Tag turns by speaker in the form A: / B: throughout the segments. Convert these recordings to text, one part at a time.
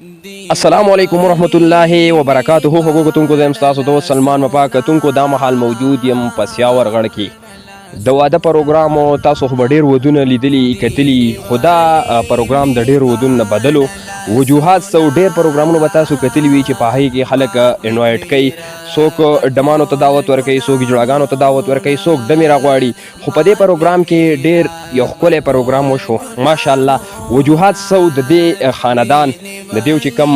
A: السلام علیکم ورحمۃ اللہ وبرکاتہ. هغه کتونکو زم تاسو دوست سلمان مپا کتونکو دا محل موجود یم په سیاور غړ کې د واده پروګرام او تاسو خو ډیر ودونه لیدلی کتلی خدا پروګرام د ډیر ودونه بدلو وجوهات سو ډیر پروګرامونو به تاسو کتلی وی چې په هغه کې خلک انوایټ کوي څوک ډمانو ته دعوت ورکوي څوک جوړاګانو ته دعوت ورکوي څوک دمې راغواړي خو په دې پروګرام کې ډیر یو ښکلی پروګرام وشو ماشاءالله وجوهات سو د دې خاندان د دیو چې کم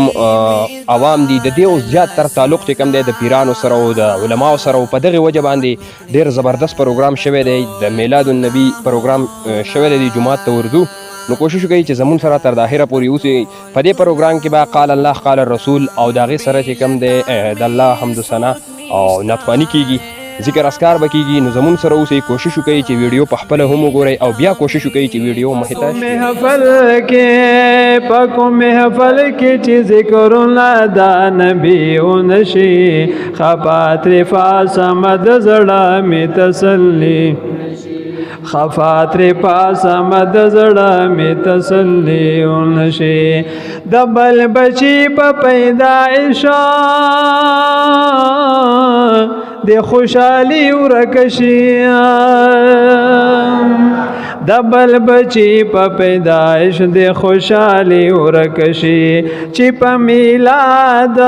A: عوام دي د دیو زیات تر تعلق چې کم دی د پیرانو سره او د علماو سره او په دغه وجه باندې ډیر زبردست پروګرام شوی دی د میلاد النبی پروګرام شوی دی جمعات ته ورځو نو کوشش وکړئ چې زمون سره تر د اخره پورې اوسئ په دې پروګرام کې به قال الله قال الرسول او د هغې سره چې کم دی د الله حمد و ثنا او نعتخواني کیږي ذکر اسکار به کیږي نو زمون سره اوسئ کوشش وکړئ چې ویډیو په خپله هم وګورئ او بیا کوشش وکړئ چې ویډیو مخې ته
B: محفل کې پکو محفل کې چې ذکرونه دا نبی ونشي خفاتر فاسمد زړه می تسلی خفاتر پاسمد زړه می تسلی ونشي د بل بچی په پیدایش د خوشحالی ورکشي د بل بچی په پیدایش د خوشحالی ورکشي چې په میلاد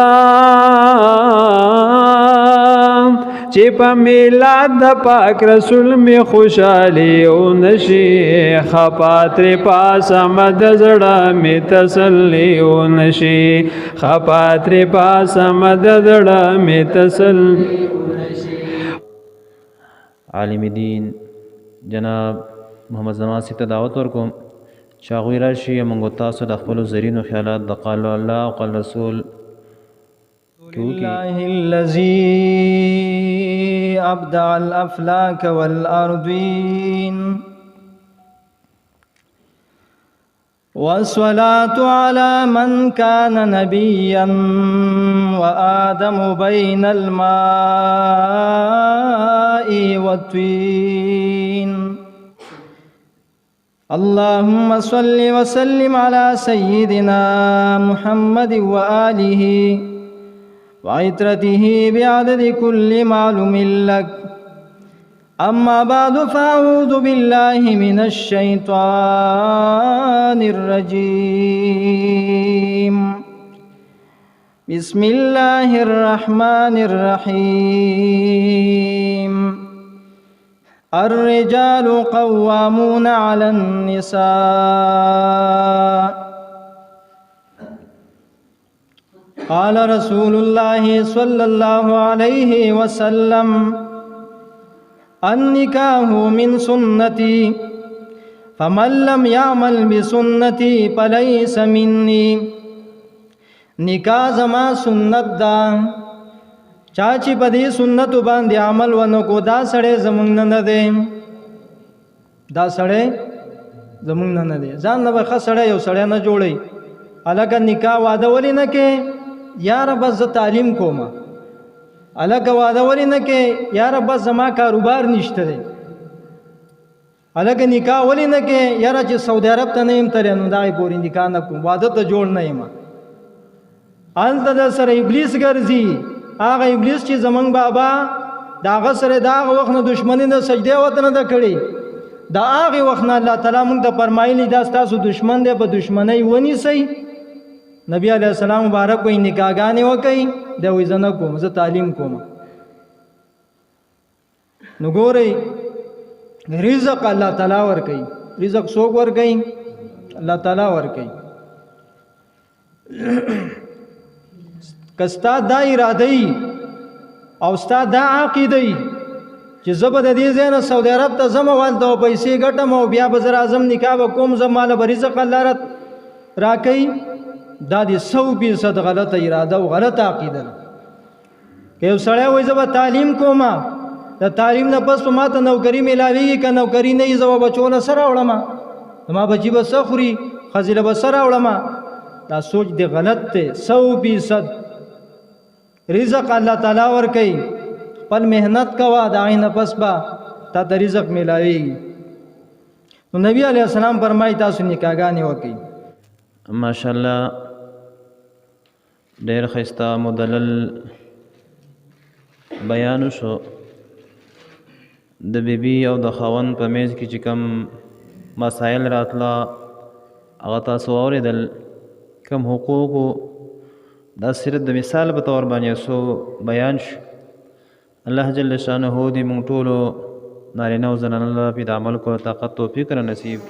B: چې په میلاد د پاک رسول می خوشحالی ونشي خفاتر پاسمد زړه می تسلی ونشي خفاتر پاسمد زړه می تسلی
C: عالم دین جناب محمد زمان صاحب ته دعوت ورکوم چې هغوی راشي موږ تاسو د خپلو زرینو خیالات د قال الله او قال رسول
B: الله الذي ابدع الافلاك والارضين والصلاة على من كان نبيا وآدم بين الماء والطين اللهم صل وسلم على سيدنا محمد وآله وعترته بعدد كل معلوم لك أما بعد فأعوذ بالله من الشيطان الرجيم بسم الله الرحمن الرحيم الرجال قوامون على النساء قال رسول الله صلى الله عليه وسلم النکاح من سنتی فمن لم يعمل بسنتی فلیس منی نکاح زما سنت دا چاچی په دې سنت باندې عمل ونکو دا سړی زمونږ نه دی دا سړی زمونږ نه دی ځان نه به ښه سړی یو سړی نه جوړی هلکه نکاح واده ولې نه کې یاره بس زه تعلیم کوم الګ واده ولې نه کې یار بس زما کاروبار نشته دی الګ نکاح ولې نه کې یار چې سعودي عرب ته نه يم ترې نو دای پورې نکاح نه کوم واده ته جوړ نه یم الته د سره ابلیس ګرځي هغه ابلیس چې زمنګ بابا داغه سره داغه وخت نه دشمنی نه سجده وته نه کړی دا هغه وخت نه الله تعالی موږ ته فرمایلی دا تاسو دشمن دی په دشمنی ونی سي نبی علیہ السلام مبارک کوئی نکاحګانې وکړي دا وې زنه کوم زه تعلیم کوم نو ګورئ رزق الله تعالی ور کوي رزق څوک ور کوي الله تعالی ور کوي کستا دا اراده او ستا دا عقیده چې زبد دې زنه سعودي عرب ته زمو والته پیسې ګټم او بیا به زر اعظم نکاح وکوم زماله رزق الله را کوي دا دې 100% غلطه اراده او غلطه عقیده ده که یو سړی وایي زه به تعلیم کوم د تعلیم نه پس په ماته نوکري میلاویږي که نوکري نه وي زه به بچو له سره وړم زما بچي به څه خوري ښځې له به سره وړم دا سوچ دې غلط دی 100% رزق الله تعالی ورکوي خپل محنت کوه د هغې نه پس به تا ته رزق میلاویږي نو نبی علیه السلام فرمایي تاسو نکاحګانې وکړئ
C: ماشاءالله ډېر ښایسته مدلل بیان شو د بیبي او د خاوند په میز کې چې کوم مسایل راتله هغه تاسو واورېدل. کوم حقوقو دا صرف د مثال په طور باندې څو بیان شو. الله جل شانه دې موږ ټولو نارینه او زنانه له په عمل کولو طاقت توفیق را نصیب.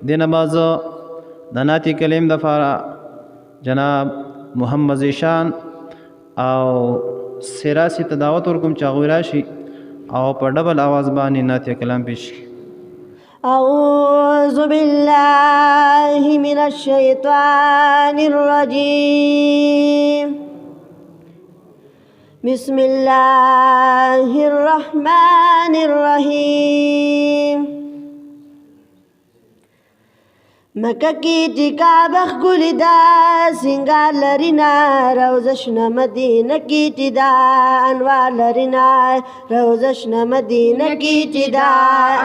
C: د نماز د نعت کلیم دپاره جناب محمد زیشان او سراسی ته دعوت ورکوم چې هغوی راشي او په ډبل آواز باندې نعت کلام پیش کړي.
D: أعوذ بالله من الشيطان الرجيم. بسم الله الرحمن الرحيم. مکه کی ټیکا بخګل دا سنگار لرینا روزشن مدینه کی ټدا انوار لرینا روزشن مدینه کی ټدا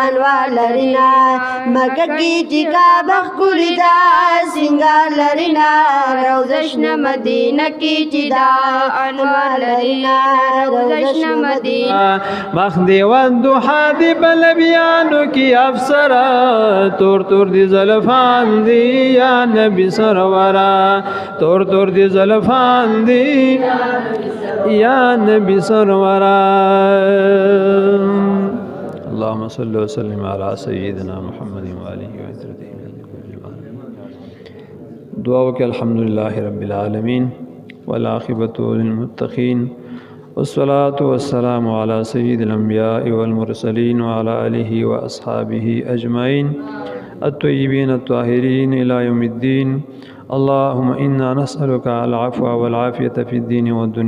D: انوار لرینا مکه کی ټیکا بخګل دا سنگار لرینا روزشن مدینه کی ټدا انوار لرینا روزشن مدینه
E: مخ دی وندو حادی بل بیانو کی افسرا تور تور دی زلفان دی یا نبی سرورا تور تور دی زلفان دی یا نبی سرورا. اللهم صل وسلم على سيدنا محمد وآله وصحبه. دعا وکړه الحمد لله رب العالمين والعاقبة للمتقين والصلاة والسلام على سيد الأنبياء والمرسلين وعلى آله وأصحابه أجمعين الطيبين الطاهرين إلى يوم الدين. اللهم إنا نسألك العفو والعافية في الدين والدنيا.